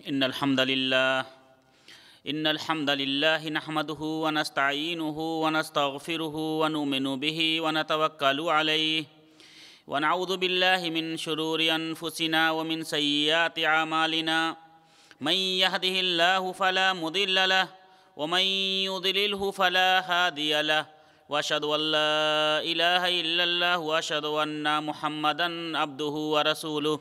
إن الحمد لله نحمده ونستعينه ونستغفره ونؤمن به ونتوكل عليه ونعوذ بالله من شرور أنفسنا ومن سيئات أعمالنا من يهده الله فلا مضل له ومن يضلله فلا هادي له وأشهد أن لا إله إلا الله وأشهد أن محمدًا عبده ورسوله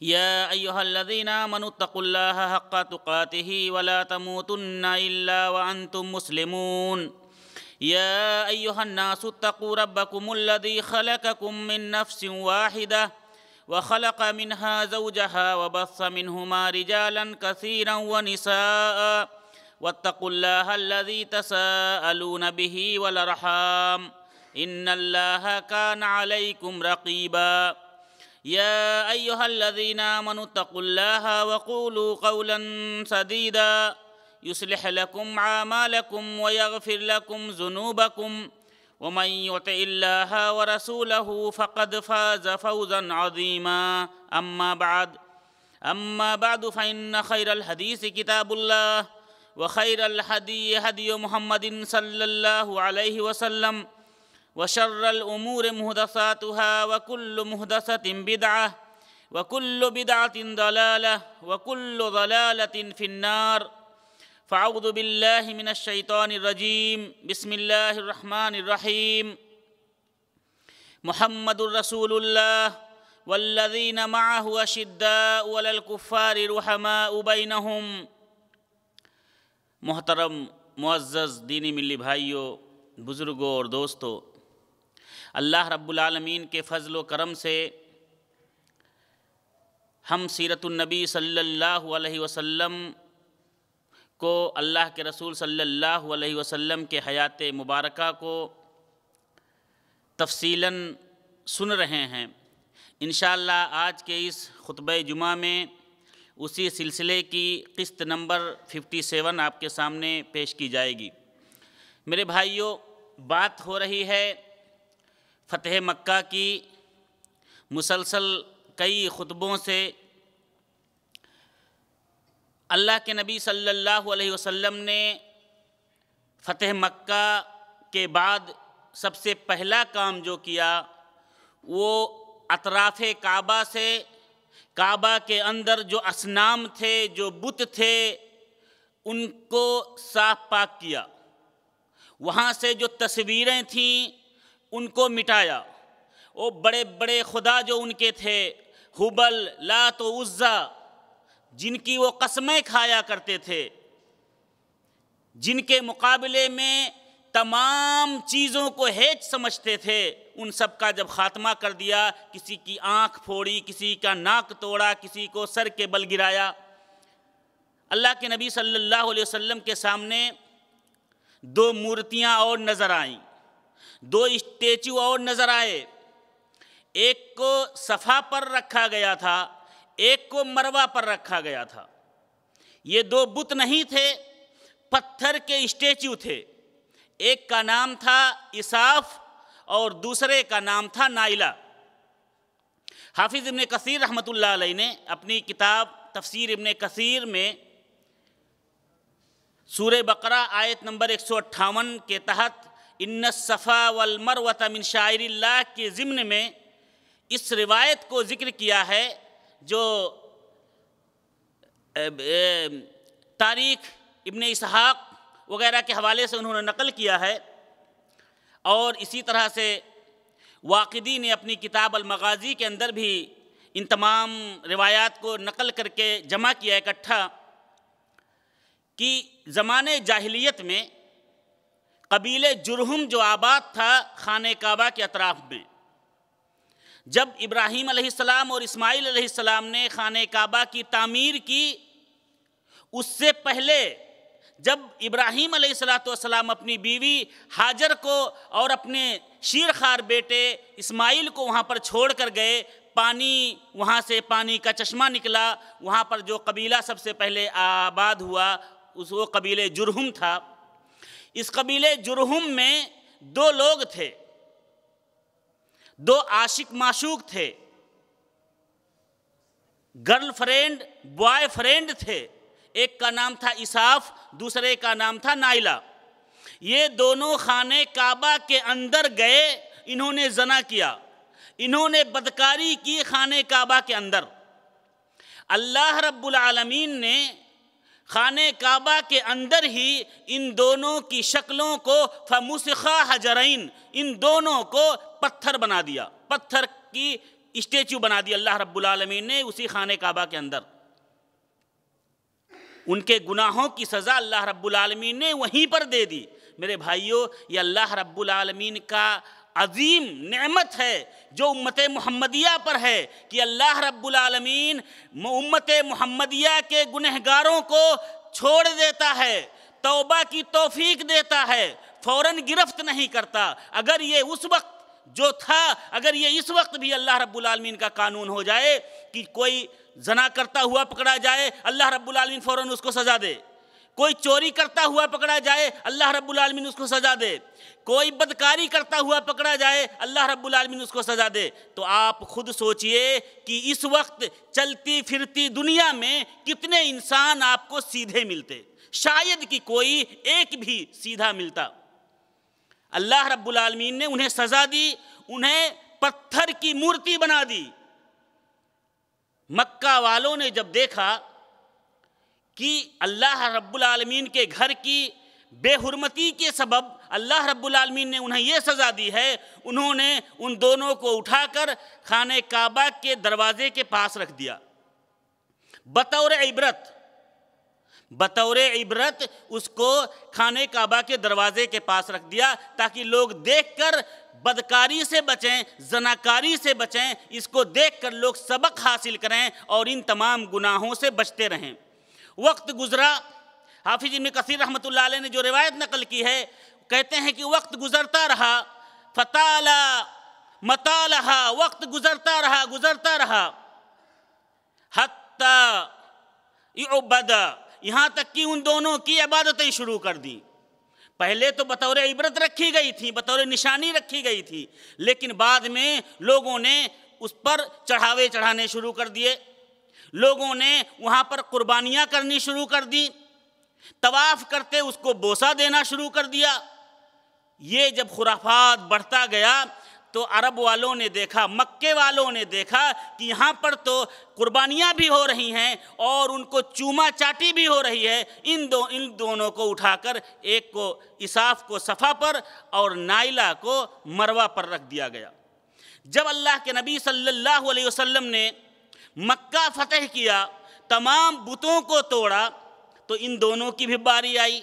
يا أيها الذين آمنوا اتقوا الله حق تقاته ولا تموتن إلا وأنتم مسلمون يا أيها الناس اتقوا ربكم الذي خلقكم من نفس واحدة وخلق منها زوجها وبث منهما رجالا كثيرا ونساء واتقوا الله الذي تساءلون به والأرحام إن الله كان عليكم رقيبا يا أيها الذين آمنوا اتقوا الله وقولوا قولا سديدا يصلح لكم أعمالكم ويغفر لكم ذنوبكم ومن يطع الله ورسوله فقد فاز فوزا عظيما أما بعد فإن خير الحديث كتاب الله وخير الهدي هدي محمد صلى الله عليه وسلم وشر الأمور محدثاتها وكل محدثة بدعة وكل بدعة ضلالة وكل ضلالة في النار فأعوذ بالله من الشيطان الرجيم بسم الله الرحمن الرحيم محمد رسول الله والذين معه أشداء على الكفار رحماء بينهم۔ محترم معزز دینی ملی بھائیوں، بزرگوں اور دوستوں، اللہ رب العالمین کے فضل و کرم سے ہم سیرت النبی صلی اللہ علیہ وسلم کو، اللہ کے رسول صلی اللہ علیہ وسلم کے حیات مبارکہ کو تفصیلاً سن رہے ہیں۔ انشاءاللہ آج کے اس خطبہ جمعہ میں اسی سلسلے کی قسط نمبر 57 آپ کے سامنے پیش کی جائے گی۔ میرے بھائیوں، بات ہو رہی ہے فتح مکہ کی۔ مسلسل کئی خطبوں سے اللہ کے نبی صلی اللہ علیہ وسلم نے فتح مکہ کے بعد سب سے پہلا کام جو کیا وہ اطراف کعبہ سے، کعبہ کے اندر جو اصنام تھے، جو بت تھے، ان کو صاف پاک کیا۔ وہاں سے جو تصویریں تھیں ان کو مٹایا۔ وہ بڑے بڑے خدا جو ان کے تھے، ہبل، لات و عزا، جن کی وہ قسمیں کھایا کرتے تھے، جن کے مقابلے میں تمام چیزوں کو ہیچ سمجھتے تھے، ان سب کا جب خاتمہ کر دیا، کسی کی آنکھ پھوڑی، کسی کا ناک توڑا، کسی کو سر کے بل گرایا، اللہ کے نبی صلی اللہ علیہ وسلم کے سامنے دو مورتیاں اور نظر آئیں، دو اسٹیچو اور نظر آئے۔ ایک کو صفا پر رکھا گیا تھا، ایک کو مروہ پر رکھا گیا تھا۔ یہ دو بت نہیں تھے، پتھر کے اسٹیچو تھے۔ ایک کا نام تھا اساف اور دوسرے کا نام تھا نائلہ۔ حافظ ابن کثیر رحمۃ اللہ علیہ نے اپنی کتاب تفسیر ابن کثیر میں سورہ بقرہ آیت نمبر 158 کے تحت ان الصفا والمروۃ من شعائر اللہ کے ضمن میں اس روایت کو ذکر کیا ہے جو تاریخ ابن اسحاق وغیرہ کے حوالے سے انہوں نے نقل کیا ہے، اور اسی طرح سے واقدی نے اپنی کتاب المغازی کے اندر بھی ان تمام روایات کو نقل کر کے جمع کیا اکٹھا، کہ زمانے جاہلیت میں قبیلے جرہم جو آباد تھا خانہ کعبہ کے اطراف میں، جب ابراہیم علیہ السلام اور اسماعیل علیہ السلام نے خانہ کعبہ کی تعمیر کی، اس سے پہلے جب ابراہیم علیہ السلام اپنی بیوی ہاجر کو اور اپنے شیرخوار بیٹے اسماعیل کو وہاں پر چھوڑ کر گئے، وہاں سے پانی کا چشمہ نکلا، وہاں پر جو قبیلہ سب سے پہلے آباد ہوا وہ قبیلے جرہم تھا۔ اس قبیلے جرہم میں دو لوگ تھے، دو عاشق معشوق تھے، گرل فرینڈ بوائے فرینڈ تھے، ایک کا نام تھا اساف، دوسرے کا نام تھا نائلہ۔ یہ دونوں خانے کعبہ کے اندر گئے، انہوں نے زنا کیا، انہوں نے بدکاری کی خانے کعبہ کے اندر۔ اللہ رب العالمین نے خانے کعبہ کے اندر ہی ان دونوں کی شکلوں کو فَمُسِخَا حَجَرَيْن، ان دونوں کو پتھر بنا دیا، پتھر کی اسٹیچو بنا دیا اللہ رب العالمین نے اسی خانے کعبہ کے اندر۔ ان کے گناہوں کی سزا اللہ رب العالمین نے وہیں پر دے دی۔ میرے بھائیوں، یہ اللہ رب العالمین کا عظیم نعمت ہے جو امت محمدیہ پر ہے کہ اللہ رب العالمین امت محمدیہ کے گنہگاروں کو چھوڑ دیتا ہے، توبہ کی توفیق دیتا ہے، فوراً گرفت نہیں کرتا۔ اگر یہ اس وقت جو تھا، اگر یہ اس وقت بھی اللہ رب العالمین کا قانون ہو جائے کہ کوئی زنا کرتا ہوا پکڑا جائے، اللہ رب العالمین فوراً اس کو سزا دے، کوئی چوری کرتا ہوا پکڑا جائے اللہ رب العالمین اس کو سزا دے، کوئی بدکاری کرتا ہوا پکڑا جائے اللہ رب العالمین اس کو سزا دے، تو آپ خود سوچئے کہ اس وقت چلتی پھرتی دنیا میں کتنے انسان آپ کو سیدھے ملتے، شاید کہ کوئی ایک بھی سیدھا ملتا۔ اللہ رب العالمین نے انہیں سزا دی، انہیں پتھر کی مورتی بنا دی۔ مکہ والوں نے جب دیکھا کہ اللہ رب العالمین کے گھر کی بے حرمتی کے سبب اللہ رب العالمین نے انہیں یہ سزا دی ہے، انہوں نے ان دونوں کو اٹھا کر خانہ کعبہ کے دروازے کے پاس رکھ دیا، بطور عبرت اس کو خانہ کعبہ کے دروازے کے پاس رکھ دیا تاکہ لوگ دیکھ کر بدکاری سے بچیں، زناکاری سے بچیں، اس کو دیکھ کر لوگ سبق حاصل کریں اور ان تمام گناہوں سے بچتے رہیں۔ وقت گزرا، حافظ ابن کثیر رحمۃ اللہ علیہ نے جو روایت نقل کی ہے، کہتے ہیں کہ وقت گزرتا رہا، فطالا مطالہا، وقت گزرتا رہا حتی یعبد، یہاں تک کہ ان دونوں کی عبادتیں شروع کر دیں۔ پہلے تو بطور عبرت رکھی گئی تھی، بطور نشانی رکھی گئی تھی، لیکن بعد میں لوگوں نے اس پر چڑھاوے چڑھانے شروع کر دیے، لوگوں نے وہاں پر قربانیاں کرنی شروع کر دی، طواف کرتے اس کو بوسہ دینا شروع کر دیا۔ یہ جب خرافات بڑھتا گیا تو عرب والوں نے دیکھا، مکے والوں نے دیکھا کہ یہاں پر تو قربانیاں بھی ہو رہی ہیں اور ان کو چوما چاٹی بھی ہو رہی ہے، ان دونوں کو اٹھا کر ایک کو اساف کو صفا پر اور نائلہ کو مروہ پر رکھ دیا گیا۔ جب اللہ کے نبی صلی اللہ علیہ وسلم نے مکہ فتح کیا، تمام بتوں کو توڑا، تو ان دونوں کی بھی باری آئی،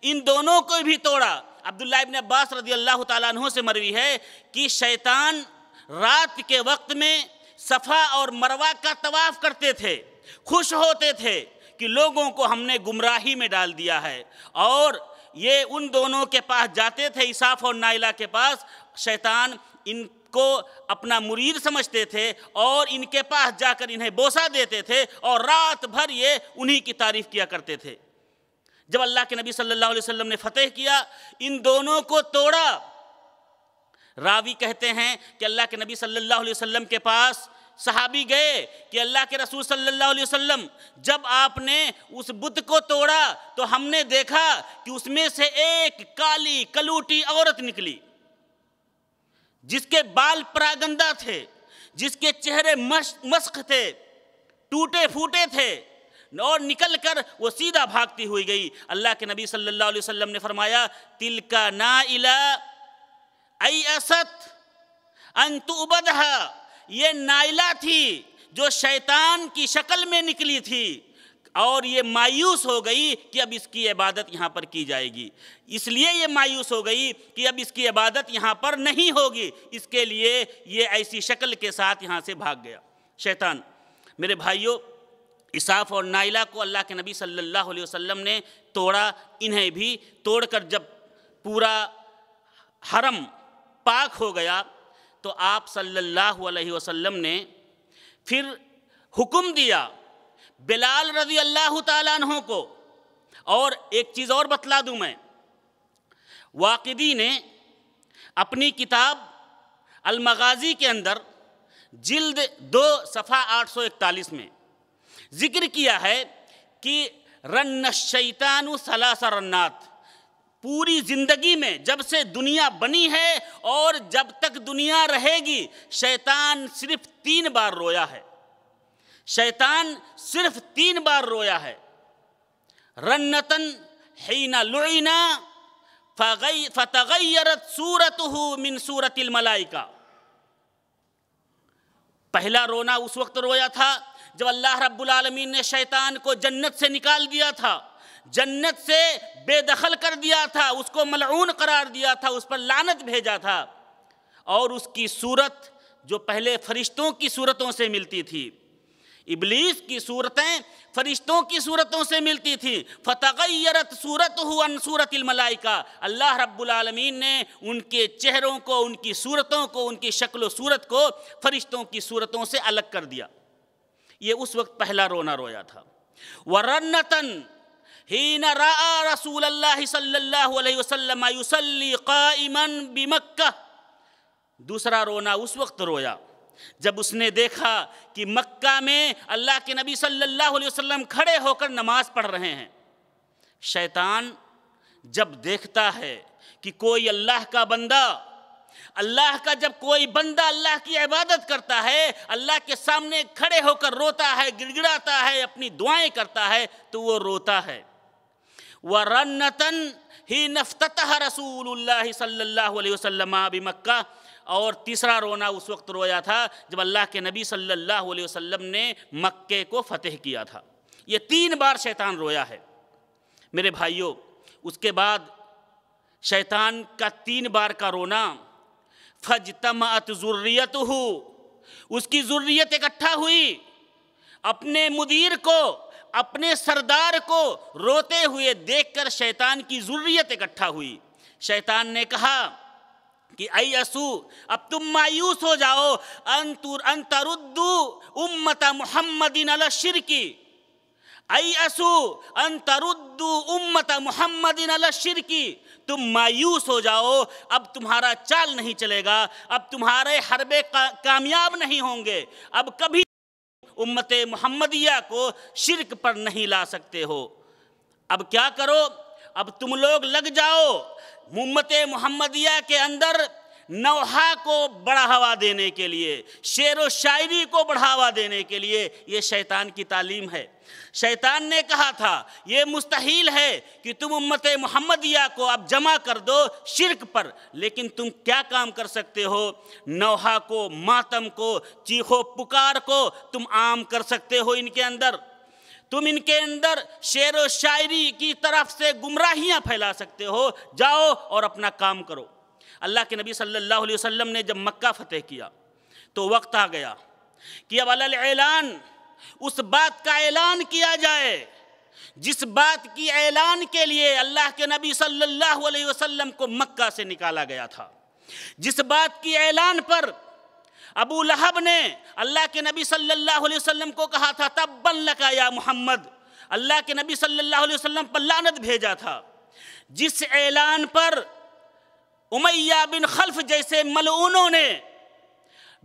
ان دونوں کو بھی توڑا۔ عبداللہ ابن عباس رضی اللہ تعالیٰ عنہ سے مروی ہے کہ شیطان رات کے وقت میں صفا اور مروہ کا طواف کرتے تھے، خوش ہوتے تھے کہ لوگوں کو ہم نے گمراہی میں ڈال دیا ہے، اور یہ ان دونوں کے پاس جاتے تھے، اساف اور نائلہ کے پاس، شیطان ان کو اپنا مرید سمجھتے تھے اور ان کے پاس جا کر انہیں بوسہ دیتے تھے اور رات بھر یہ انہی کی تعریف کیا کرتے تھے۔ جب اللہ کے نبی صلی اللہ علیہ وسلم نے فتح کیا، ان دونوں کو توڑا۔ راوی کہتے ہیں کہ اللہ کے نبی صلی اللہ علیہ وسلم کے پاس صحابی گئے کہ اللہ کے رسول صلی اللہ علیہ وسلم، جب آپ نے اس بت کو توڑا تو ہم نے دیکھا کہ اس میں سے ایک کالی کلوٹی عورت نکلی، جس کے بال پراگندہ تھے، جس کے چہرے مسخ تھے، ٹوٹے پھوٹے تھے، اور نکل کر وہ سیدھا بھاگتی ہوئی گئی۔ اللہ کے نبی صلی اللہ علیہ وسلم نے فرمایا، تِلْكَ نَائِلَةٌ أَيْأَسَتْ أَن تُعْبَدَهَا، یہ نائلہ تھی جو شیطان کی شکل میں نکلی تھی اور یہ مایوس ہو گئی کہ اب اس کی عبادت یہاں پر کی جائے گی، اس لیے یہ مایوس ہو گئی کہ اب اس کی عبادت یہاں پر نہیں ہوگی، اس کے لیے یہ ایسی شکل کے ساتھ یہاں سے بھاگ گیا شیطان۔ میرے بھائیوں، اساف اور نائلہ کو اللہ کے نبی صلی اللہ علیہ وسلم نے توڑا، انہیں بھی توڑ کر جب پورا حرم پاک ہو گیا تو آپ صلی اللہ علیہ وسلم نے پھر حکم دیا بلال رضی اللہ تعالیٰ عنہ کو۔ اور ایک چیز اور بتلا دوں میں، واقدی نے اپنی کتاب المغازی کے اندر جلد 2 صفحہ 841 میں ذکر کیا ہے کہ رن الشیطان 3 رنات، پوری زندگی میں جب سے دنیا بنی ہے اور جب تک دنیا رہے گی شیطان صرف 3 بار رویا ہے، شیطان صرف 3 بار رویا ہے۔ رنتن حین لعنا فتغیرت صورتہ من صورت الملائکہ، پہلا رونا اس وقت رویا تھا جب اللہ رب العالمین نے شیطان کو جنت سے نکال دیا تھا، جنت سے بے دخل کر دیا تھا، اس کو ملعون قرار دیا تھا، اس پر لعنت بھیجا تھا، اور اس کی صورت جو پہلے فرشتوں کی صورتوں سے ملتی تھی، ابلیس کی صورتیں فرشتوں کی صورتوں سے ملتی تھی، فتغیرت صورتہ عن صورت الملائکہ، اللہ رب العالمین نے ان کے چہروں کو، ان کی صورتوں کو، ان کی شکل و صورت کو فرشتوں کی صورتوں سے الگ کر دیا۔ یہ اس وقت پہلا رونا رویا تھا۔ وَرَنَّةً حِينَ رَأَى رَسُولَ اللَّهِ صلی اللہ علیہ وسلم يُصَلِّي قَائِمًا بِمَکَّہ، دوسرا رونا اس وقت رویا جب اس نے دیکھا کہ مکہ میں اللہ کے نبی صلی اللہ علیہ وسلم کھڑے ہو کر نماز پڑھ رہے ہیں۔ شیطان جب دیکھتا ہے کہ کوئی اللہ کا بندہ، اللہ کا جب کوئی بندہ اللہ کی عبادت کرتا ہے، اللہ کے سامنے کھڑے ہو کر روتا ہے، گڑ گڑاتا ہے، اپنی دعائیں کرتا ہے، تو وہ روتا ہے۔ وَرَنَّةً حِينَ افْتَتَحَ رَسُولُ اللَّهِ صلی اللہ علیہ وسلم بِمَکَّہ، اور تیسرا رونا اس وقت رویا تھا جب اللہ کے نبی صلی اللہ علیہ وسلم نے مکے کو فتح کیا تھا۔ یہ 3 بار شیطان رویا ہے میرے بھائیوں۔ اس کے بعد شیطان کا 3 بار کا رونا، فَاجْتَمَعَتْ ذُرِّيَّتُهُ، اس کی ذریت اکٹھا ہوئی، اپنے مدیر کو، اپنے سردار کو روتے ہوئے دیکھ کر شیطان کی ذریت اکٹھا ہوئی۔ شیطان نے کہا کہ ایسو، اب تم مایوس ہو جاؤ، ان تردو امت محمد علی الشرک، ایسو ان تردو امت محمد علی الشرک، تم مایوس ہو جاؤ، اب تمہارا چال نہیں چلے گا، اب تمہارے حربے کامیاب نہیں ہوں گے، اب کبھی امت محمدیہ کو شرک پر نہیں لا سکتے ہو۔ اب کیا کرو؟ اب تم لوگ لگ جاؤ امت محمدیہ کے اندر نوحہ کو بڑھاوا دینے کے لیے، شعر و شاعری کو بڑھاوا دینے کے لیے۔ یہ شیطان کی تعلیم ہے۔ شیطان نے کہا تھا یہ مستحیل ہے کہ تم امت محمدیہ کو اب جمع کر دو شرک پر، لیکن تم کیا کام کر سکتے ہو؟ نوحہ کو، ماتم کو، چیخ و پکار کو تم عام کر سکتے ہو ان کے اندر، تم ان کے اندر شعر و شاعری کی طرف سے گمراہیاں پھیلا سکتے ہو، جاؤ اور اپنا کام کرو۔ اللہ کے نبی صلی اللہ علیہ وسلم نے جب مکہ فتح کیا تو وقت آ گیا کہ اب علی الاعلان اس بات کا اعلان کیا جائے جس بات کی اعلان کے لیے اللہ کے نبی صلی اللہ علیہ وسلم کو مکہ سے نکالا گیا تھا، جس بات کی اعلان پر ابو لہب نے اللہ کے نبی صلی اللہ علیہ وسلم کو کہا تھا تبا لک یا محمد، اللہ کے نبی صلی اللہ علیہ وسلم پر لعنت بھیجا تھا، جس اعلان پر امیہ بن خلف جیسے ملعونوں نے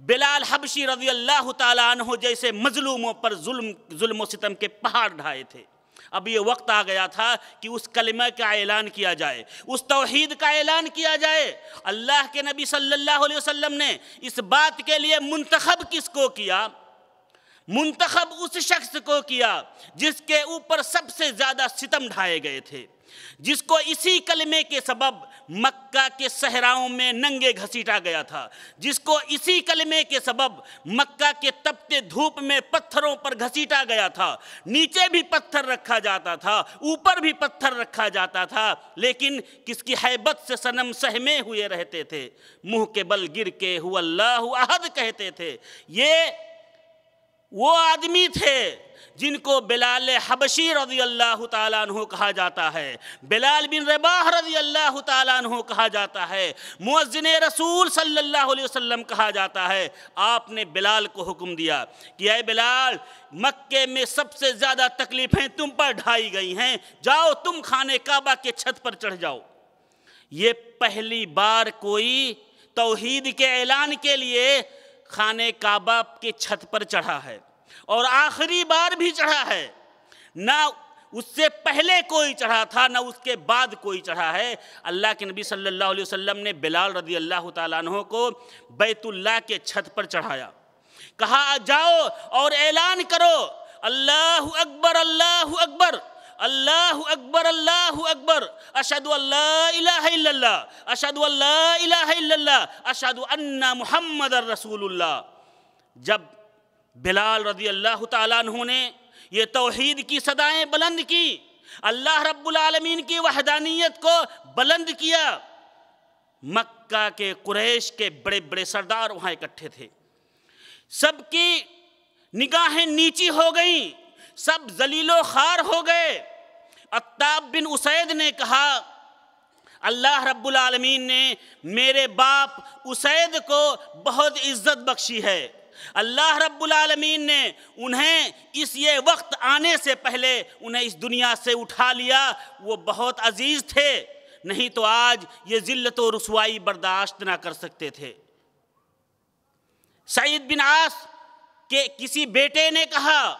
بلال حبشی رضی اللہ تعالیٰ عنہ جیسے مظلوموں پر ظلم و ستم کے پہاڑ ڈھائے تھے۔ اب یہ وقت آ گیا تھا کہ اس کلمہ کا اعلان کیا جائے، اس توحید کا اعلان کیا جائے۔ اللہ کے نبی صلی اللہ علیہ وسلم نے اس بات کے لیے منتخب کس کو کیا؟ منتخب اس شخص کو کیا جس کے اوپر سب سے زیادہ ستم ڈھائے گئے تھے، جس کو اسی کلمے کے سبب مکہ کے صحراؤں میں ننگے گھسیٹا گیا تھا، جس کو اسی کلمے کے سبب مکہ کے تپتے دھوپ میں پتھروں پر گھسیٹا گیا تھا، نیچے بھی پتھر رکھا جاتا تھا، اوپر بھی پتھر رکھا جاتا تھا، لیکن کس کی ہیبت سے صنم سہمے ہوئے رہتے تھے، منہ کے بل گر کے هو اللہ احد کہتے تھے۔ یہ وہ آدمی تھے جن کو بلال حبشی رضی اللہ تعالیٰ عنہ کہا جاتا ہے، بلال بن رباح رضی اللہ تعالیٰ عنہ کہا جاتا ہے، مؤذن رسول صلی اللہ علیہ وسلم کہا جاتا ہے۔ آپ نے بلال کو حکم دیا کہ اے بلال، مکے میں سب سے زیادہ تکلیفیں تم پر ڈھائی گئی ہیں، جاؤ تم خانہ کعبہ کے چھت پر چڑھ جاؤ۔ یہ پہلی بار کوئی توحید کے اعلان کے لیے خانہ کعبہ کے چھت پر چڑھا ہے اور آخری بار بھی چڑھا ہے، نہ اس سے پہلے کوئی چڑھا تھا نہ اس کے بعد کوئی چڑھا ہے۔ اللہ کے نبی صلی اللہ علیہ وسلم نے بلال رضی اللہ تعالیٰ عنہ کو بیت اللہ کے چھت پر چڑھایا، کہا جاؤ اور اعلان کرو اللہ اکبر اللہ اکبر اللہ اکبر اللہ اکبر، اشہد ان لا الہ الا اللہ اشہد ان لا الہ الا اللہ اشہد ان محمد رسول اللہ۔ جب بلال رضی اللہ تعالیٰ عنہ نے یہ توحید کی صدائیں بلند کی، اللہ رب العالمین کی وحدانیت کو بلند کیا، مکہ کے قریش کے بڑے بڑے سردار وہاں اکٹھے تھے، سب کی نگاہیں نیچی ہو گئیں، سب ذلیل و خوار ہو گئے۔ عتاب بن اسید نے کہا اللہ رب العالمین نے میرے باپ اسید کو بہت عزت بخشی ہے، اللہ رب العالمین نے انہیں یہ وقت آنے سے پہلے انہیں اس دنیا سے اٹھا لیا، وہ بہت عزیز تھے، نہیں تو آج یہ ذلت و رسوائی برداشت نہ کر سکتے تھے۔ سعید بن عاص کے کسی بیٹے نے کہا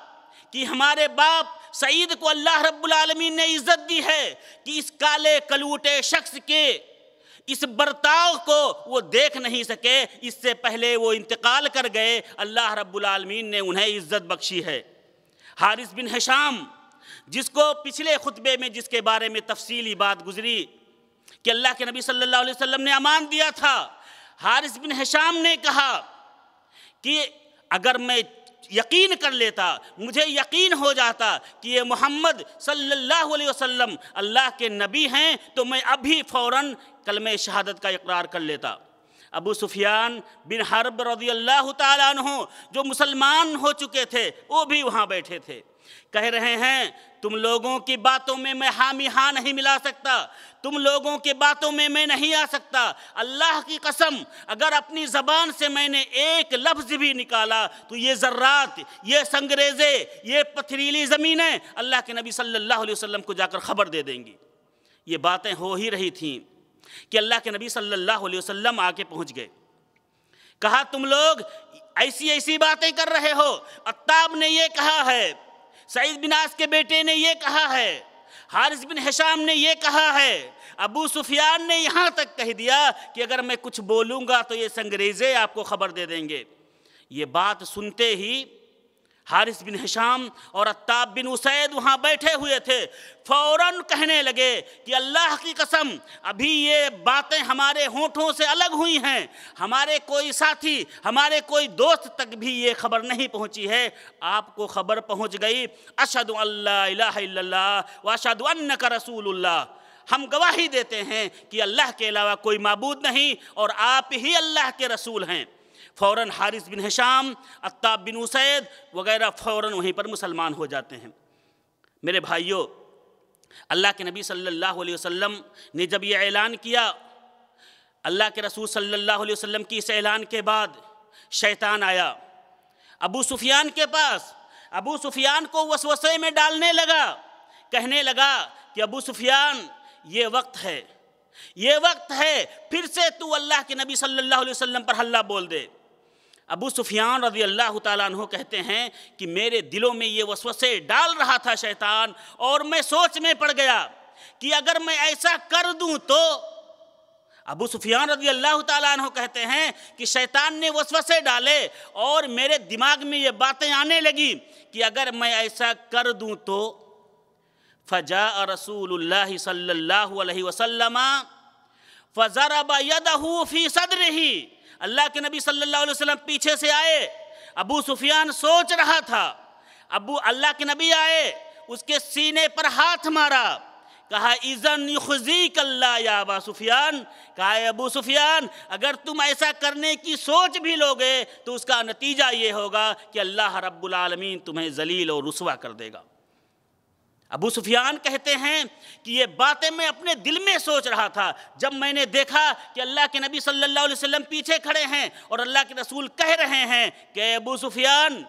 کہ ہمارے باپ سعید کو اللہ رب العالمین نے عزت دی ہے کہ اس کالے کلوٹے شخص کے اس برتاؤ کو وہ دیکھ نہیں سکے، اس سے پہلے وہ انتقال کر گئے، اللہ رب العالمین نے انہیں عزت بخشی ہے۔ حارث بن ہشام، جس کو پچھلے خطبے میں جس کے بارے میں تفصیلی بات گزری کہ اللہ کے نبی صلی اللہ علیہ وسلم نے امان دیا تھا، حارث بن ہشام نے کہا کہ اگر میں یقین کر لیتا، مجھے یقین ہو جاتا کہ یہ محمد صلی اللہ علیہ وسلم اللہ کے نبی ہیں تو میں ابھی فوراً کلمہ شہادت کا اقرار کر لیتا۔ ابو سفیان بن حرب رضی اللہ تعالیٰ عنہ جو مسلمان ہو چکے تھے وہ بھی وہاں بیٹھے تھے، کہہ رہے ہیں تم لوگوں کی باتوں میں میں حامی ہاں نہیں ملا سکتا، تم لوگوں کی باتوں میں میں نہیں آ سکتا، اللہ کی قسم اگر اپنی زبان سے میں نے ایک لفظ بھی نکالا تو یہ ذرات، یہ سنگریزے، یہ پتھریلی زمینیں اللہ کے نبی صلی اللہ علیہ وسلم کو جا کر خبر دے دیں گی۔ یہ باتیں ہو ہی رہی تھیں کہ اللہ کے نبی صلی اللہ علیہ وسلم آ کے پہنچ گئے، کہا تم لوگ ایسی ایسی باتیں کر رہے ہو، عتاب نے یہ کہا ہے، سعید بن عاص کے بیٹے نے یہ کہا ہے، حارث بن ہشام نے یہ کہا ہے، ابو سفیان نے یہاں تک کہہ دیا کہ اگر میں کچھ بولوں گا تو یہ سنگریزے آپ کو خبر دے دیں گے۔ یہ بات سنتے ہی حارث بن ہشام اور عتاب بن اسید وہاں بیٹھے ہوئے تھے، فوراً کہنے لگے کہ اللہ کی قسم ابھی یہ باتیں ہمارے ہونٹوں سے الگ ہوئی ہیں، ہمارے کوئی ساتھی، ہمارے کوئی دوست تک بھی یہ خبر نہیں پہنچی ہے، آپ کو خبر پہنچ گئی۔ اشہد ان لا الہ الا اللہ واشہد انک رسول اللہ، ہم گواہی دیتے ہیں کہ اللہ کے علاوہ کوئی معبود نہیں اور آپ ہی اللہ کے رسول ہیں۔ فوراً حارث بن ہشام، عتاب بن اسید وغیرہ فوراً وہیں پر مسلمان ہو جاتے ہیں۔ میرے بھائیوں، اللہ کے نبی صلی اللہ علیہ وسلم نے جب یہ اعلان کیا، اللہ کے رسول صلی اللہ علیہ وسلم کی اس اعلان کے بعد شیطان آیا ابو سفیان کے پاس، ابو سفیان کو وسوسے میں ڈالنے لگا، کہنے لگا کہ ابو سفیان یہ وقت ہے، یہ وقت ہے پھر سے تو اللہ کے نبی صلی اللہ علیہ وسلم پر حلہ بول دے۔ ابو سفیان رضی اللہ تعالیٰ عنہ کہتے ہیں کہ میرے دلوں میں یہ وسوسے ڈال رہا تھا شیطان، اور میں سوچ میں پڑ گیا کہ اگر میں ایسا کر دوں تو، ابو سفیان رضی اللہ تعالیٰ عنہ کہتے ہیں کہ شیطان نے وسوسے ڈالے اور میرے دماغ میں یہ باتیں آنے لگی کہ اگر میں ایسا کر دوں تو فجاء رسول اللہ صلی اللہ علیہ وسلم فضرب یدہ فی صدرہ، اللہ کے نبی صلی اللہ علیہ وسلم پیچھے سے آئے، ابو سفیان سوچ رہا تھا، اللہ کے نبی آئے، اس کے سینے پر ہاتھ مارا، کہا اذن یخزیک اللہ یا ابا سفیان، کہا اے ابو سفیان اگر تم ایسا کرنے کی سوچ بھی لوگے تو اس کا نتیجہ یہ ہوگا کہ اللہ رب العالمین تمہیں ذلیل اور رسوا کر دے گا۔ ابو سفیان کہتے ہیں کہ یہ باتیں میں اپنے دل میں سوچ رہا تھا، جب میں نے دیکھا کہ اللہ کے نبی صلی اللہ علیہ وسلم پیچھے کھڑے ہیں اور اللہ کے رسول کہہ رہے ہیں کہ اے ابو سفیان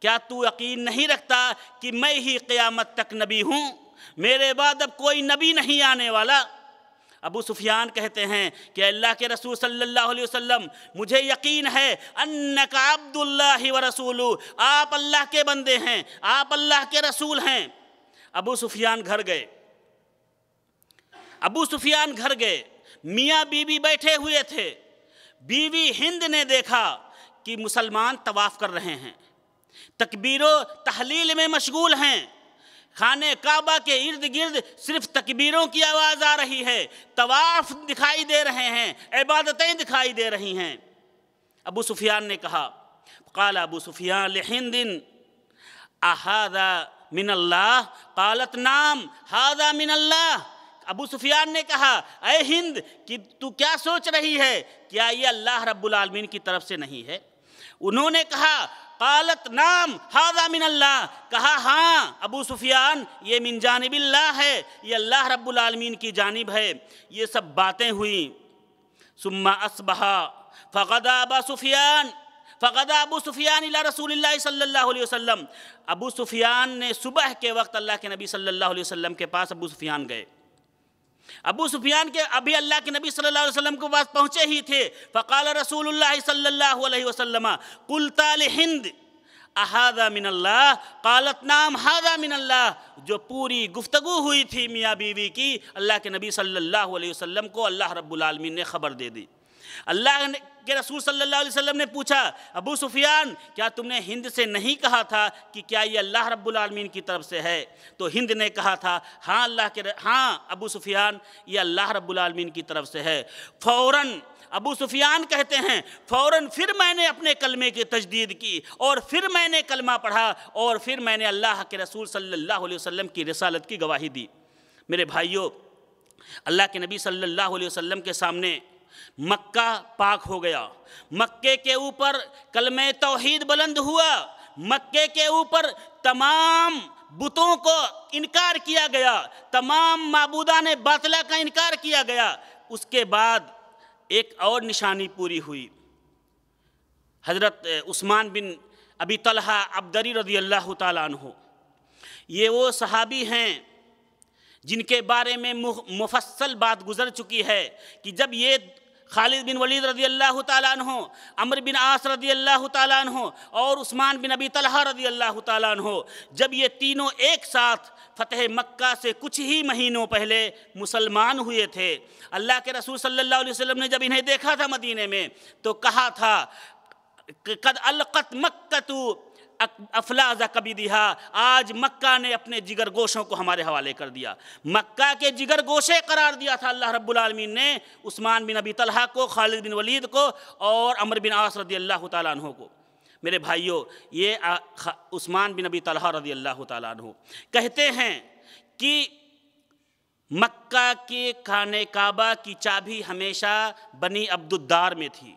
کیا تو یقین نہیں رکھتا کہ میں ہی قیامت تک نبی ہوں، میرے بعد اب کوئی نبی نہیں آنے والا، ابو سفیان کہتے ہیں کہ اللہ کے رسول صلی اللہ علیہ وسلم مجھے یقین ہے انک عبد اللہ ورسولہ، آپ اللہ کے بندے ہیں، آپ اللہ کے رسول ہیں۔ ابو سفیان گھر گئے، ابو سفیان گھر گئے، میاں بیوی بیٹھے ہوئے تھے۔ بیوی ہند نے دیکھا کہ مسلمان طواف کر رہے ہیں، تکبیر و تحلیل میں مشغول ہیں، خانہ کعبہ کے ارد گرد صرف تکبیروں کی آواز آ رہی ہے، طواف دکھائی دے رہے ہیں، عبادتیں دکھائی دے رہی ہیں۔ ابو سفیان نے کہا، قال ابو سفیان لہند اہذا من اللہ؟ قالت نعم ھذا من اللہ۔ ابو سفیان نے کہا، اے ہند کہ تو کیا سوچ رہی ہے، کیا یہ اللہ رب العالمین کی طرف سے نہیں ہے؟ انہوں نے کہا، قالت نعم ھذا من اللہ، کہا ہاں ابو سفیان یہ من جانب اللہ ہے، یہ اللہ رب العالمین کی جانب ہے۔ یہ سب باتیں ہوئیں۔ ثم اصبح فغدا ابو سفیان الی رسول اللہ صلی اللہ علیہ وسلم۔ ابو سفیان نے صبح کے وقت اللہ کے نبی صلی اللہ علیہ وسلم کے پاس ابو سفیان گئے۔ ابو سفیان کے ابھی اللہ کے نبی صلی اللہ علیہ وسلم کے پاس پہنچے ہی تھے۔ فقال رسول اللہ صلی اللہ علیہ وسلم قلت لہند اھذا من اللہ؟ قالت نعم ھذا من اللہ۔ جو پوری گفتگو ہوئی تھی میاں بیوی کی، اللہ کے نبی صلی اللہ علیہ وسلم کو اللہ رب العالمین نے خبر دے دی۔ اللہ کے رسول صلی اللہ علیہ وسلم نے پوچھا، ابو سفیان کیا تم نے ہند سے نہیں کہا تھا کہ کیا یہ اللہ رب العالمین کی طرف سے ہے؟ تو ہند نے کہا تھا، ہاں ابو سفیان یہ اللہ رب العالمین کی طرف سے ہے۔ فوراً ابو سفیان کہتے ہیں فوراً پھر میں نے اپنے کلمے کی تجدید کی، اور پھر میں نے کلمہ پڑھا، اور پھر میں نے اللہ کے رسول صلی اللہ علیہ وسلم کی رسالت کی گواہی دی۔ میرے بھائیوں، اللہ کے نبی صلی اللہ علیہ وسلم کے سامنے مکہ پاک ہو گیا، مکے کے اوپر کلمہ توحید بلند ہوا، مکے کے اوپر تمام بتوں کو انکار کیا گیا، تمام معبودان باطلہ کا انکار کیا گیا۔ اس کے بعد ایک اور نشانی پوری ہوئی۔ حضرت عثمان بن ابی طلحہ عبدری رضی اللہ تعالیٰ عنہ، یہ وہ صحابی ہیں جن کے بارے میں مفصل بات گزر چکی ہے کہ جب یہ خالد بن ولید رضی اللہ تعالیٰ عنہ، عمرو بن عاص رضی اللہ تعالیٰ عنہ اور عثمان بن ابی طلحہ رضی اللہ تعالیٰ عنہ، جب یہ تینوں ایک ساتھ فتح مکہ سے کچھ ہی مہینوں پہلے مسلمان ہوئے تھے، اللہ کے رسول صلی اللہ علیہ وسلم نے جب انہیں دیکھا تھا مدینے میں تو کہا تھا قد القت مکۃ افلاز کبدھا، آج مکہ نے اپنے جگر گوشوں کو ہمارے حوالے کر دیا۔ مکہ کے جگر گوشے قرار دیا تھا اللہ رب العالمین نے عثمان بن ابی طلحہ کو، خالد بن ولید کو اور عمرو بن عاص رضی اللہ تعالیٰ عنہ کو۔ میرے بھائیوں، یہ عثمان بن ابی طلحہ رضی اللہ تعالیٰ عنہ کہتے ہیں کہ مکہ کے خانہ کعبہ کی چابی ہمیشہ بنی عبد الدار میں تھی،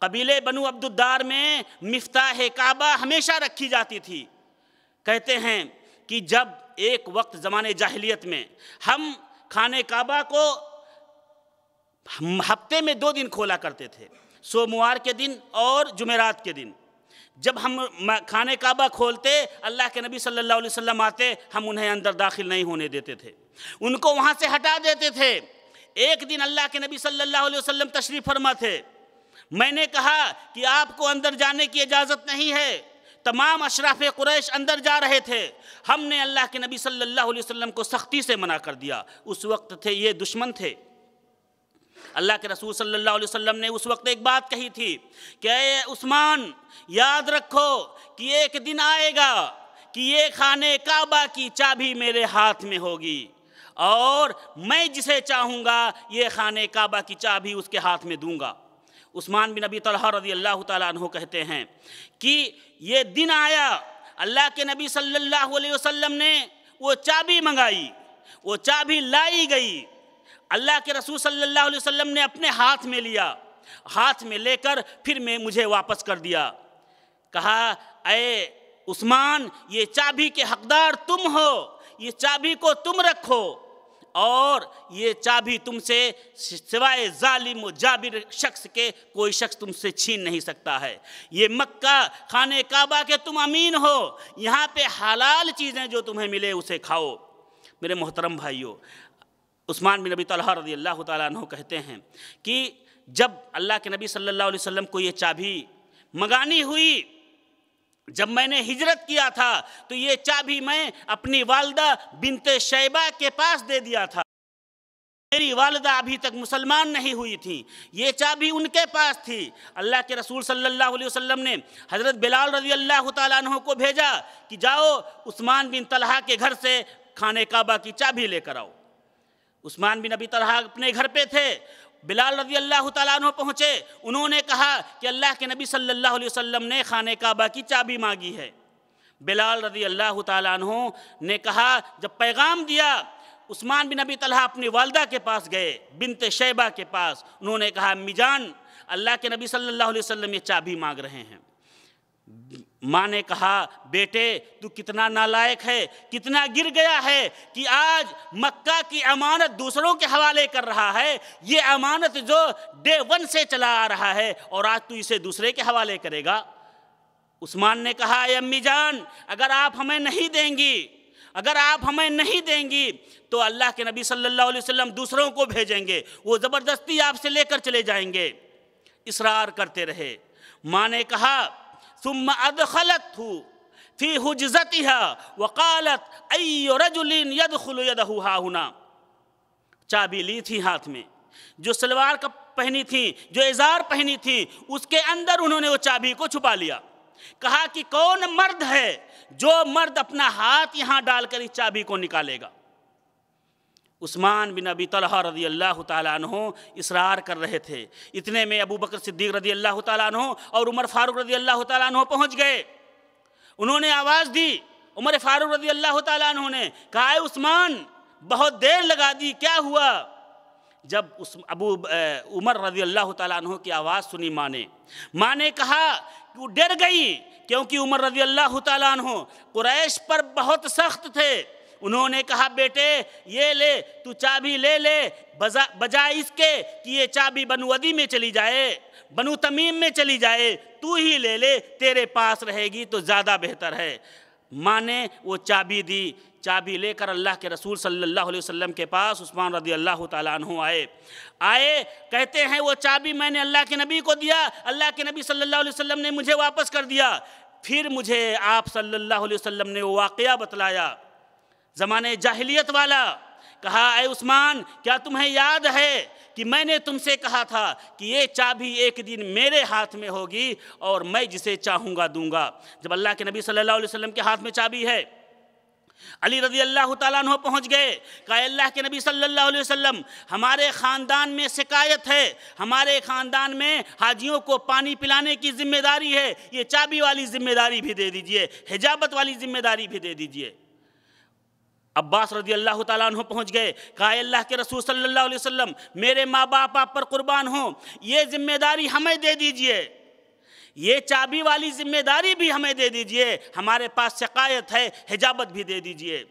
قبیلے بنو عبد الدار میں مفتاح کعبہ ہمیشہ رکھی جاتی تھی۔ کہتے ہیں کہ جب ایک وقت زمانے جاہلیت میں ہم خانہ کعبہ کو ہفتے میں 2 دن کھولا کرتے تھے، سوموار کے دن اور جمعرات کے دن۔ جب ہم خانہ کعبہ کھولتے، اللہ کے نبی صلی اللہ علیہ وسلم آتے، ہم انہیں اندر داخل نہیں ہونے دیتے تھے، ان کو وہاں سے ہٹا دیتے تھے۔ ایک دن اللہ کے نبی صلی اللہ علیہ وسلم تشریف فرما تھے، میں نے کہا کہ آپ کو اندر جانے کی اجازت نہیں ہے، تمام اشراف قریش اندر جا رہے تھے، ہم نے اللہ کے نبی صلی اللہ علیہ وسلم کو سختی سے منع کر دیا۔ اس وقت تھے یہ دشمن تھے۔ اللہ کے رسول صلی اللہ علیہ وسلم نے اس وقت ایک بات کہی تھی کہ اے عثمان، یاد رکھو کہ ایک دن آئے گا کہ یہ خانہ کعبہ کی چابی میرے ہاتھ میں ہوگی، اور میں جسے چاہوں گا یہ خانہ کعبہ کی چابی اس کے ہاتھ میں دوں گا۔ عثمان بن ابی طلحہ رضی اللہ تعالیٰ عنہ کہتے ہیں کہ یہ دن آیا، اللہ کے نبی صلی اللہ علیہ وسلم نے وہ چابی منگائی، وہ چابی لائی گئی، اللہ کے رسول صلی اللہ علیہ وسلم نے اپنے ہاتھ میں لیا، ہاتھ میں لے کر پھر مجھے واپس کر دیا۔ کہا اے عثمان، یہ چابی کے حقدار تم ہو، یہ چابی کو تم رکھو، اور یہ چابی تم سے سوائے ظالم و جابر شخص کے کوئی شخص تم سے چھین نہیں سکتا ہے۔ یہ مکہ خانہ کعبہ کے تم امین ہو، یہاں پہ حلال چیزیں جو تمہیں ملے اسے کھاؤ۔ میرے محترم بھائیوں، عثمان بن ابی طلحہ رضی اللہ تعالیٰ عنہ کہتے ہیں کہ جب اللہ کے نبی صلی اللہ علیہ وسلم کو یہ چابی منگانی ہوئی، جب میں نے ہجرت کیا تھا تو یہ چابی میں اپنی والدہ بنت شیبہ کے پاس دے دیا تھا۔ میری والدہ ابھی تک مسلمان نہیں ہوئی تھی، یہ چابی ان کے پاس تھی۔ اللہ کے رسول صلی اللہ علیہ وسلم نے حضرت بلال رضی اللہ تعالیٰ عنہ کو بھیجا کہ جاؤ عثمان بن طلحہ کے گھر سے خانہ کعبہ کی چابی لے کر آؤ۔ عثمان بن ابی طلحہ اپنے گھر پہ تھے، بلال رضی اللہ تعالیٰ عنہ پہنچے، انہوں نے کہا کہ اللہ کے نبی صلی اللہ علیہ وسلم نے خانہ کعبہ کی چابی مانگی ہے۔ بلال رضی اللہ تعالیٰ عنہ نے کہا، جب پیغام دیا، عثمان بن ابی طلحہ اپنی والدہ کے پاس گئے، بنت شیبہ کے پاس، انہوں نے کہا امی جان، اللہ کے نبی صلی اللہ علیہ وسلم یہ چابی مانگ رہے ہیں۔ ماں نے کہا بیٹے تو کتنا نالائق ہے، کتنا گر گیا ہے کہ آج مکہ کی امانت دوسروں کے حوالے کر رہا ہے، یہ امانت جو ڈے ون سے چلا آ رہا ہے اور آج تو اسے دوسرے کے حوالے کرے گا۔ عثمان نے کہا اے امی جان، اگر آپ ہمیں نہیں دیں گی تو اللہ کے نبی صلی اللہ علیہ وسلم دوسروں کو بھیجیں گے، وہ زبردستی آپ سے لے کر چلے جائیں گے۔ اصرار کرتے رہے۔ ماں نے کہا ثم ادخلته في حجزتها وقالت اي رجل يدخل يده ها هنا۔ چابی لی تھی ہاتھ میں، جو سلوار کا پہنی تھی، جو ازار پہنی تھی، اس کے اندر انہوں نے وہ چابی کو چھپا لیا۔ کہا کہ کون مرد ہے جو مرد اپنا ہاتھ یہاں ڈال کر اس چابی کو نکالے گا؟ عثمان بن ابی طلحہ رضی اللہ تعالیٰ عنہ اصرار کر رہے تھے۔ اتنے میں ابو بکر صدیق رضی اللہ تعالیٰ عنہ اور عمر فاروق رضی اللہ تعالیٰ عنہ پہنچ گئے۔ انہوں نے آواز دی، عمر فاروق رضی اللہ تعالیٰ عنہ نے کہا اے عثمان بہت دیر لگا دی، کیا ہوا؟ جب عمر رضی اللہ تعالیٰ عنہ کی آواز سنی ماں نے کہا کہ وہ ڈر گئی، کیونکہ عمر رضی اللہ تعالیٰ عنہ قریش پر بہت سخت تھے۔ انہوں نے کہا بیٹے یہ لے، تو چابی لے لے، بجائے اس کے کہ یہ چابی بنو عدی میں چلی جائے، بنو تمیم میں چلی جائے، تو ہی لے لے، تیرے پاس رہے گی تو زیادہ بہتر ہے۔ ماں نے وہ چابی دی۔ چابی لے کر اللہ کے رسول صلی اللہ علیہ وسلم کے پاس عثمان رضی اللہ تعالیٰ عنہ آئے، کہتے ہیں وہ چابی میں نے اللہ کے نبی کو دیا، اللہ کے نبی صلی اللہ علیہ وسلم نے مجھے واپس کر دیا۔ پھر مجھے آپ صلی اللہ علیہ وسلم نے وہ واقعہ بتلایا زمانے جاہلیت والا۔ کہا اے عثمان کیا تمہیں یاد ہے کہ میں نے تم سے کہا تھا کہ یہ چابی ایک دن میرے ہاتھ میں ہوگی اور میں جسے چاہوں گا دوں گا۔ جب اللہ کے نبی صلی اللہ علیہ وسلم کے ہاتھ میں چابی ہے، علی رضی اللہ تعالیٰ عنہ پہنچ گئے، کہا اللہ کے نبی صلی اللہ علیہ وسلم ہمارے خاندان میں شکایت ہے، ہمارے خاندان میں حاجیوں کو پانی پلانے کی ذمہ داری ہے، یہ چابی والی ذمہ داری بھی دے دیجئے، حجابت والی ذمہ داری بھی دے دیجئے۔ عباس رضی اللہ تعالیٰ عنہ پہنچ گئے، کہا اللہ کے رسول صلی اللہ علیہ وسلم میرے ماں باپ آپ پر قربان ہوں، یہ ذمہ داری ہمیں دے دیجئے، یہ چابی والی ذمہ داری بھی ہمیں دے دیجئے، ہمارے پاس شکایت ہے، حجابت بھی دے دیجئے۔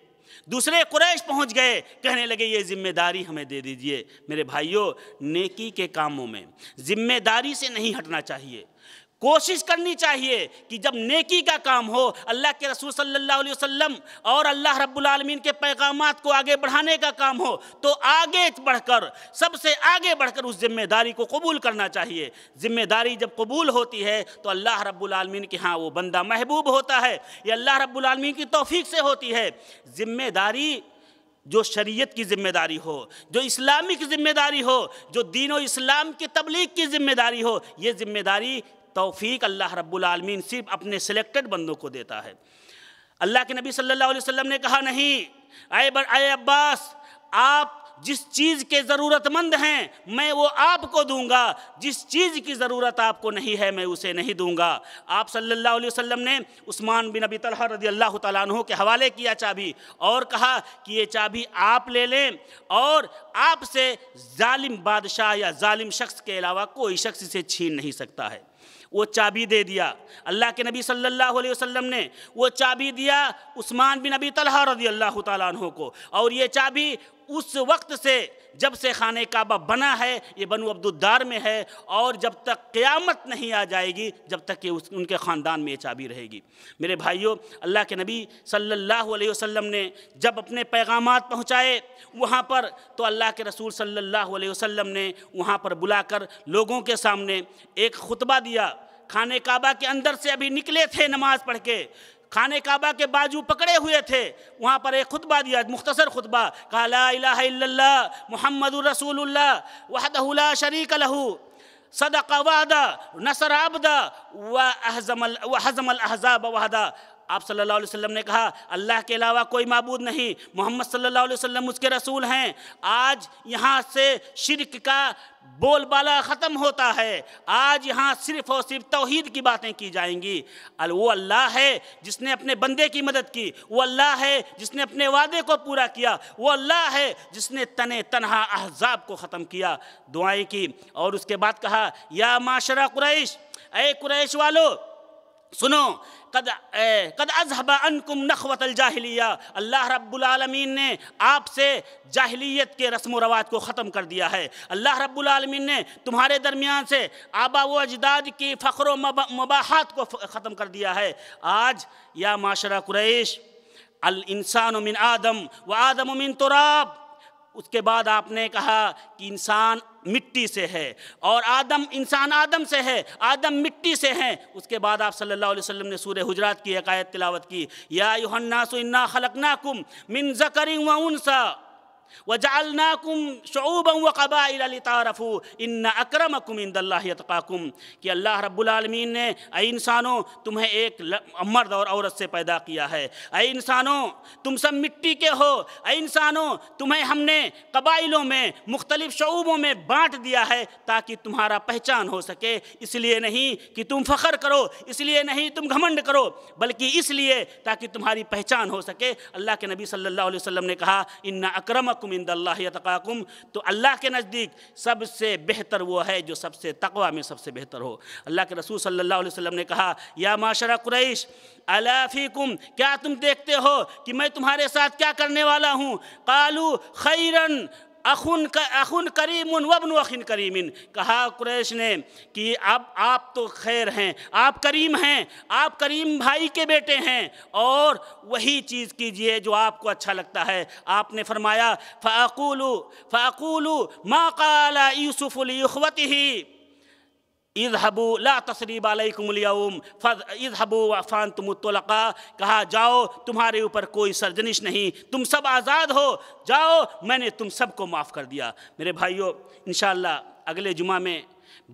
دوسرے قریش پہنچ گئے، کہنے لگے یہ ذمہ داری ہمیں دے دیجئے۔ میرے بھائیوں، نیکی کے کاموں میں ذمہ داری سے نہیں ہٹنا چاہیے۔ کوشش کرنی چاہیے کہ جب نیکی کا کام ہو، اللہ کے رسول صلی اللہ علیہ وسلم اور اللہ رب العالمین کے پیغامات کو آگے بڑھانے کا کام ہو، تو آگے بڑھ کر، سب سے آگے بڑھ کر اس ذمہ داری کو قبول کرنا چاہیے۔ ذمہ داری جب قبول ہوتی ہے تو اللہ رب العالمین کے ہاں وہ بندہ محبوب ہوتا ہے، یہ اللہ رب العالمین کی توفیق سے ہوتی ہے۔ ذمہ داری جو شریعت کی ذمہ داری ہو، جو اسلامی کی ذمہ داری ہو، جو دین و اسلام کی تبلیغ کی ذمہ داری ہو، یہ ذمہ داری توفیق اللہ رب العالمین صرف اپنے سلیکٹڈ بندوں کو دیتا ہے۔ اللہ کے نبی صلی اللہ علیہ وسلم نے کہا نہیں، اے عباس آپ جس چیز کے ضرورت مند ہیں میں وہ آپ کو دوں گا، جس چیز کی ضرورت آپ کو نہیں ہے میں اسے نہیں دوں گا۔ آپ صلی اللہ علیہ وسلم نے عثمان بن ابی طلحہ رضی اللہ تعالیٰ عنہ کے حوالے کیا چابی، اور کہا کہ یہ چابی آپ لے لیں اور آپ سے ظالم بادشاہ یا ظالم شخص کے علاوہ کوئی شخص اسے چھین نہیں سکتا ہے۔ وہ چابی دے دیا۔ اللہ کے نبی صلی اللہ علیہ وسلم نے وہ چابی دیا عثمان بن ابی طلحہ رضی اللہ تعالیٰ عنہ کو، اور یہ چابی اس وقت سے جب سے خانہ کعبہ بنا ہے یہ بنو عبدالدار میں ہے، اور جب تک قیامت نہیں آ جائے گی جب تک کہ ان کے خاندان میں یہ چابی رہے گی۔ میرے بھائیوں، اللہ کے نبی صلی اللہ علیہ وسلم نے جب اپنے پیغامات پہنچائے وہاں پر، تو اللہ کے رسول صلی اللہ علیہ وسلم نے وہاں پر بلا کر لوگوں کے سامنے ایک خطبہ دیا۔ خانہ کعبہ کے اندر سے ابھی نکلے تھے نماز پڑھ کے، خانہ کعبہ کے بازو پکڑے ہوئے تھے، وہاں پر ایک خطبہ دیا، مختصر خطبہ، کہا لا الہ الا اللہ محمد رسول اللہ وحدہ لا شریک لہ صدق وعدہ نصر عبدہ وحزم الاحزاب وحدہ۔ آپ صلی اللہ علیہ وسلم نے کہا اللہ کے علاوہ کوئی معبود نہیں، محمد صلی اللہ علیہ وسلم اس کے رسول ہیں۔ آج یہاں سے شرک کا بول بالا ختم ہوتا ہے، آج یہاں صرف اور صرف توحید کی باتیں کی جائیں گی۔ وہ اللہ ہے جس نے اپنے بندے کی مدد کی، وہ اللہ ہے جس نے اپنے وعدے کو پورا کیا، وہ اللہ ہے جس نے تنہا احزاب کو ختم کیا، دعائیں کی، اور اس کے بعد کہا یا معاشرہ قریش، اے قریش والو سنو، قد اذهب عنکم نخوۃ الجاہلیہ، اللہ رب العالمین نے آپ سے جاہلیت کے رسم و رواج کو ختم کر دیا ہے، اللہ رب العالمین نے تمہارے درمیان سے آبا و اجداد کی فخر و مباحات کو ختم کر دیا ہے۔ آج یا معاشرہ قریش، الانسان من آدم و آدم من تراب، اس کے بعد آپ نے کہا کہ انسان مٹی سے ہے اور انسان آدم سے ہے، آدم مٹی سے ہیں۔ اس کے بعد آپ صلی اللہ علیہ وسلم نے سورہ حجرات کی ایک آیت تلاوت کی، یا ایھا الناس انا خلقناکم من ذکر و انثی وجعلناکم شعوبا وقبائل لتعارفوا ان اکرمکم عند اللہ اتقاکم، کہ اللہ رب العالمین نے اے انسانوں تمہیں ایک مرد اور عورت سے پیدا کیا ہے، اے انسانوں تم سب مٹی کے ہو، اے انسانوں تمہیں ہم نے قبائلوں میں مختلف شعوبوں میں بانٹ دیا ہے تاکہ تمہارا پہچان ہو سکے، اس لیے نہیں کہ تم فخر کرو، اس لیے نہیں تم گھمنڈ کرو، بلکہ اس لیے تاکہ تمہاری پہچان ہو سکے۔ اللہ کے نبی صلی اللہ علیہ وسلم نے کہا ان اکرمکم عند اللہ اتقاکم، تو اللہ کے نزدیک سب سے بہتر وہ ہے جو سب سے تقوی میں سب سے بہتر ہو۔ اللہ کے رسول صلی اللہ علیہ وسلم نے کہا یا معاشر قریش الا فیکم، کیا تم دیکھتے ہو کہ میں تمہارے ساتھ کیا کرنے والا ہوں؟ قالوا خیرن اخن کریم وابن اخ کریم، کہا قریش نے کہ اب آپ تو خیر ہیں، آپ کریم ہیں، آپ کریم بھائی کے بیٹے ہیں، اور وہی چیز کیجئے جو آپ کو اچھا لگتا ہے۔ آپ نے فرمایا فَأَقُولُ مَا قَالَ يُوسُفُ لِإِخْوَتِهِ اذهبوا لا تثریب علیکم اليوم اذهبوا فانتم الطلقاء، کہا جاؤ تمہارے اوپر کوئی سرزنش نہیں، تم سب آزاد ہو، جاؤ میں نے تم سب کو معاف کر دیا۔ میرے بھائیوں انشاءاللہ اگلے جمعہ میں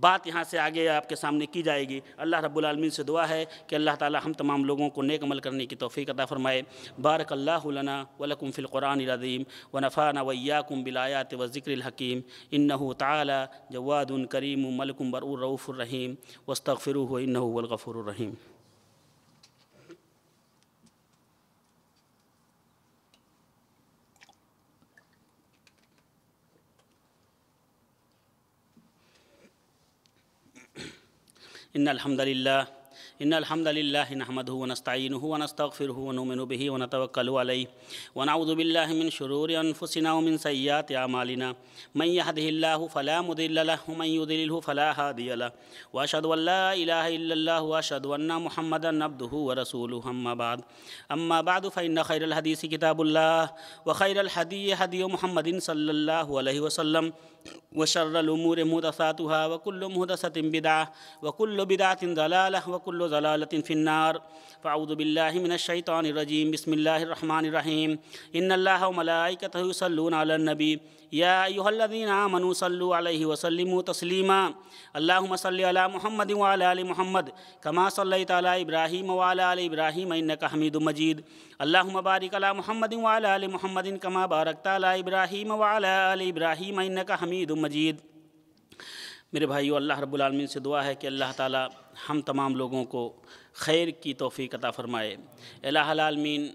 بات یہاں سے آگے آپ کے سامنے کی جائے گی۔ اللہ رب العالمین سے دعا ہے کہ اللہ تعالی ہم تمام لوگوں کو نیک عمل کرنے کی توفیق عطا فرمائے۔ بارک اللہ لنا ولکم فی القرآن العظیم ونفعنا وإیاکم بالآیات والذکر الحکیم، انہ تعالی جواد کریم ملک برء رؤوف الرحیم، واستغفروہ انہ هو الغفور الرحیم۔ ان الحمد للہ نحمدہ ونستعینہ ونستغفرہ ونؤمن بہ ونتوکل علیہ ونعوذ باللہ من شرور انفسنا ومن سیئات اعمالنا من یہدہ اللہ فلا مضل لہ ومن یضللہ فلا ہادی لہ واشہد ان لا الہ الا اللہ واشہد ان محمدا عبدہ ورسولہ اما بعد فإن خیر الحدیث کتاب اللہ وخیر الہدی ہدی محمد صلی اللہ علیہ وسلم وشر الامور محدثاتها وكل محدثة بدعة وكل بدعة ضلالة وكل ضلالة في النار فاعوذ بالله من الشيطان الرجيم بسم الله الرحمن الرحيم ان الله وملائكته يصلون على النبي يا أيها الذين آمنوا صلوا عليه وسلموا تسليما اللهم صل على محمد وعلى آل محمد كما صليت على إبراهيم وعلى آل إبراهيم إنك حميد مجيد اللهم بارك على محمد وعلى آل محمد كما باركت على إبراهيم وعلى آل إبراهيم إنك حميد مجيد۔ میرے بھائیو اللہ رب العالمین سے دعا ہے کہ اللہ تعالی ہم تمام لوگوں کو خیر کی توفیق عطا فرمائے۔ الہ العالمین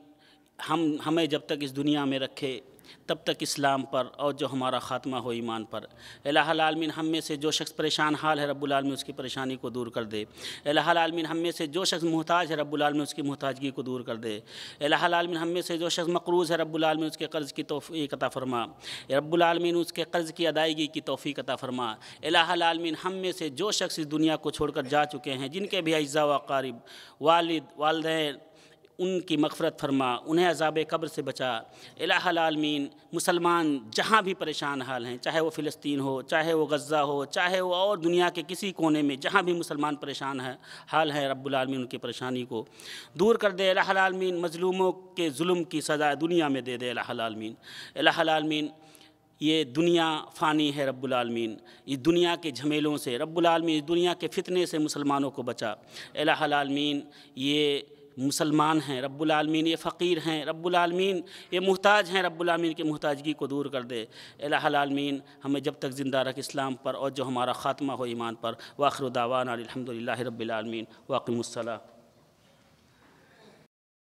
ہمیں جب تک اس دنیا میں رکھے تب تک اسلام پر، اور جو ہمارا خاتمہ ہو ایمان پر۔ الہ العالمین ہم میں سے جو شخص پریشان حال ہے رب العالمین اس کی پریشانی کو دور کر دے۔ الہ العالمین ہم میں سے جو شخص محتاج ہے رب العالمین اس کی محتاجگی کو دور کر دے۔ الہ العالمین ہم میں سے جو شخص مقروض ہے رب العالمین اس کے قرض کی توفیق عطا فرما۔ رب العالمین اس کے قرض کی ادائیگی کی توفیق عطا فرما۔ الہ العالمین ہم میں سے جو شخص اس دنیا کو چھوڑ کر جا چکے ہیں، جن کے بھی اعزاء و اقارب، والد والدین، ان کی مغفرت فرما، انہیں عذاب قبر سے بچا۔ الہ العالمین مسلمان جہاں بھی پریشان حال ہیں، چاہے وہ فلسطین ہو، چاہے وہ غزہ ہو، چاہے وہ اور دنیا کے کسی کونے میں جہاں بھی مسلمان پریشان حال ہیں، رب العالمین ان کی پریشانی کو دور کر دے۔ الہ العالمین مظلوموں کے ظلم کی سزا دنیا میں دے دے۔ الہ العالمین، الہ العالمین یہ دنیا فانی ہے رب العالمین، اس دنیا کے جھمیلوں سے رب العالمین، اس دنیا کے فتنے سے مسلمانوں کو بچا۔ الہ العالمین یہ مسلمان ہیں رب العالمین، یہ فقیر ہیں رب العالمین، یہ محتاج ہیں رب العالمین کی محتاجگی کو دور کر دے۔ الہ العالمین ہمیں جب تک زندہ رکھ اسلام پر، اور جو ہمارا خاتمہ ہو ایمان پر۔ وآخر دعوانا الحمدللہ رب العالمین، واقم الصلاۃ۔